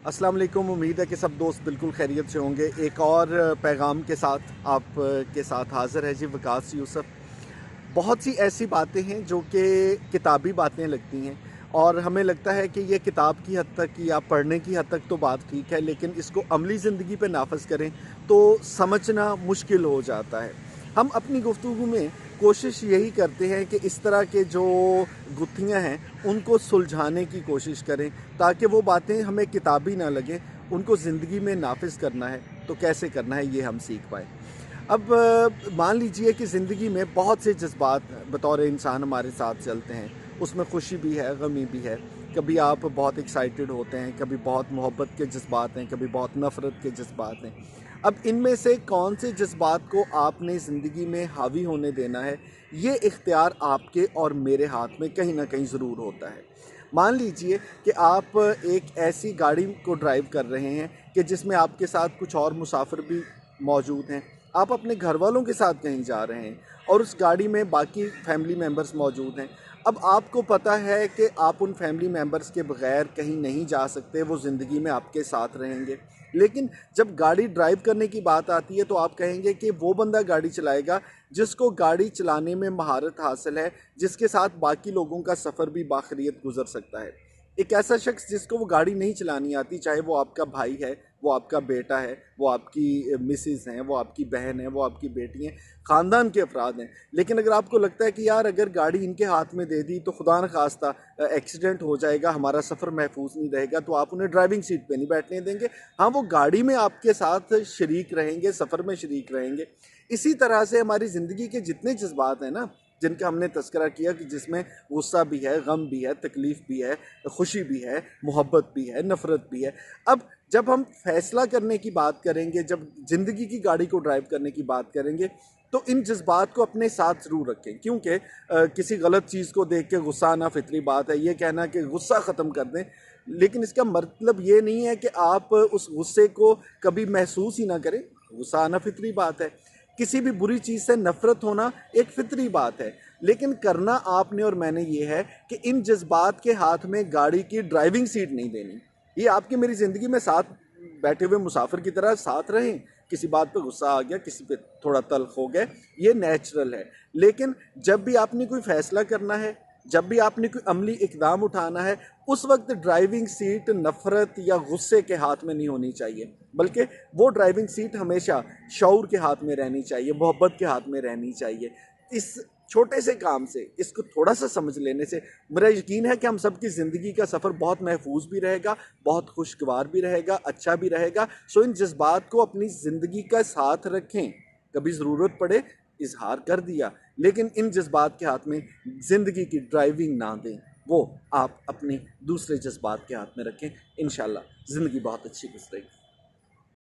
अस्सलाम वालेकुम। उम्मीद है कि सब दोस्त बिल्कुल खैरियत से होंगे। एक और पैगाम के साथ आप के साथ हाज़िर है जी वकास यूसुफ। बहुत सी ऐसी बातें हैं जो कि किताबी बातें लगती हैं और हमें लगता है कि ये किताब की हद तक या पढ़ने की हद तक तो बात ठीक है, लेकिन इसको अमली ज़िंदगी पे नाफिज करें तो समझना मुश्किल हो जाता है। हम अपनी गुफ्तगू में कोशिश यही करते हैं कि इस तरह के जो गुत्थियाँ हैं उनको सुलझाने की कोशिश करें ताकि वो बातें हमें किताबी ना लगें। उनको ज़िंदगी में नाफिज करना है तो कैसे करना है ये हम सीख पाएँ। अब मान लीजिए कि ज़िंदगी में बहुत से जज़्बात बतौर इंसान हमारे साथ चलते हैं। उसमें खुशी भी है, गमी भी है। कभी आप बहुत एक्साइटेड होते हैं, कभी बहुत मोहब्बत के जज़्बात हैं, कभी बहुत नफ़रत के जज़्बात हैं। अब इनमें से कौन से जज़्बात को आपने ज़िंदगी में हावी होने देना है, ये इख्तियार आपके और मेरे हाथ में कहीं न कहीं ज़रूर होता है। मान लीजिए कि आप एक ऐसी गाड़ी को ड्राइव कर रहे हैं कि जिसमें आपके साथ कुछ और मुसाफिर भी मौजूद हैं। आप अपने घर वालों के साथ कहीं जा रहे हैं और उस गाड़ी में बाकी फैमिली मेम्बर्स मौजूद हैं। अब आपको पता है कि आप उन फैमिली मेम्बर्स के बगैर कहीं नहीं जा सकते, वो ज़िंदगी में आपके साथ रहेंगे। लेकिन जब गाड़ी ड्राइव करने की बात आती है तो आप कहेंगे कि वो बंदा गाड़ी चलाएगा जिसको गाड़ी चलाने में महारत हासिल है, जिसके साथ बाकी लोगों का सफ़र भी बाखैरियत गुजर सकता है। एक ऐसा शख्स जिसको वो गाड़ी नहीं चलानी आती, चाहे वो आपका भाई है, वो आपका बेटा है, वो आपकी मिसेज़ हैं, वो आपकी बहन है, वो आपकी बेटी हैं, ख़ानदान के अफराद हैं। लेकिन अगर आपको लगता है कि यार अगर गाड़ी इनके हाथ में दे दी तो खुदा न खास्ता एक्सीडेंट हो जाएगा, हमारा सफ़र महफूज नहीं रहेगा, तो आप उन्हें ड्राइविंग सीट पे नहीं बैठने देंगे। हाँ, वो गाड़ी में आपके साथ शरीक रहेंगे, सफ़र में शरीक रहेंगे। इसी तरह से हमारी ज़िंदगी के जितने जज्बात हैं ना, जिनका हमने तज़किरा किया कि जिसमें गुस्सा भी है, गम भी है, तकलीफ़ भी है, खुशी भी है, मोहब्बत भी है, नफ़रत भी है। अब जब हम फ़ैसला करने की बात करेंगे, जब ज़िंदगी की गाड़ी को ड्राइव करने की बात करेंगे, तो इन जज्बात को अपने साथ ज़रूर रखें, क्योंकि किसी गलत चीज़ को देख के गुस्सा आना फ़ितरी बात है। ये कहना कि गुस्सा ख़त्म कर दें, लेकिन इसका मतलब ये नहीं है कि आप उस गुस्से को कभी महसूस ही ना करें। गुस्सा आना फ़ितरी बात है। किसी भी बुरी चीज़ से नफ़रत होना एक फ़ितरी बात है, लेकिन करना आपने और मैंने ये है कि इन जज्बात के हाथ में गाड़ी की ड्राइविंग सीट नहीं देनी। ये आपकी मेरी ज़िंदगी में साथ बैठे हुए मुसाफिर की तरह साथ रहें। किसी बात पे गुस्सा आ गया, किसी पे थोड़ा तल्ख हो गए, ये नेचुरल है। लेकिन जब भी आपने कोई फ़ैसला करना है, जब भी आपने कोई अमली इक़दाम उठाना है, उस वक्त ड्राइविंग सीट नफ़रत या गुस्से के हाथ में नहीं होनी चाहिए, बल्कि वो ड्राइविंग सीट हमेशा शऊर के हाथ में रहनी चाहिए, मोहब्बत के हाथ में रहनी चाहिए। इस छोटे से काम से, इसको थोड़ा सा समझ लेने से मेरा यकीन है कि हम सब की ज़िंदगी का सफ़र बहुत महफूज भी रहेगा, बहुत खुशगवार भी रहेगा, अच्छा भी रहेगा। सो इन जज्बात को अपनी ज़िंदगी का साथ रखें। कभी ज़रूरत पड़े इजहार कर दिया, लेकिन इन जज्बात के हाथ में ज़िंदगी की ड्राइविंग ना दें। वो आप अपने दूसरे जज्बात के हाथ में रखें। इंशाल्लाह ज़िंदगी बहुत अच्छी गुजरेगी।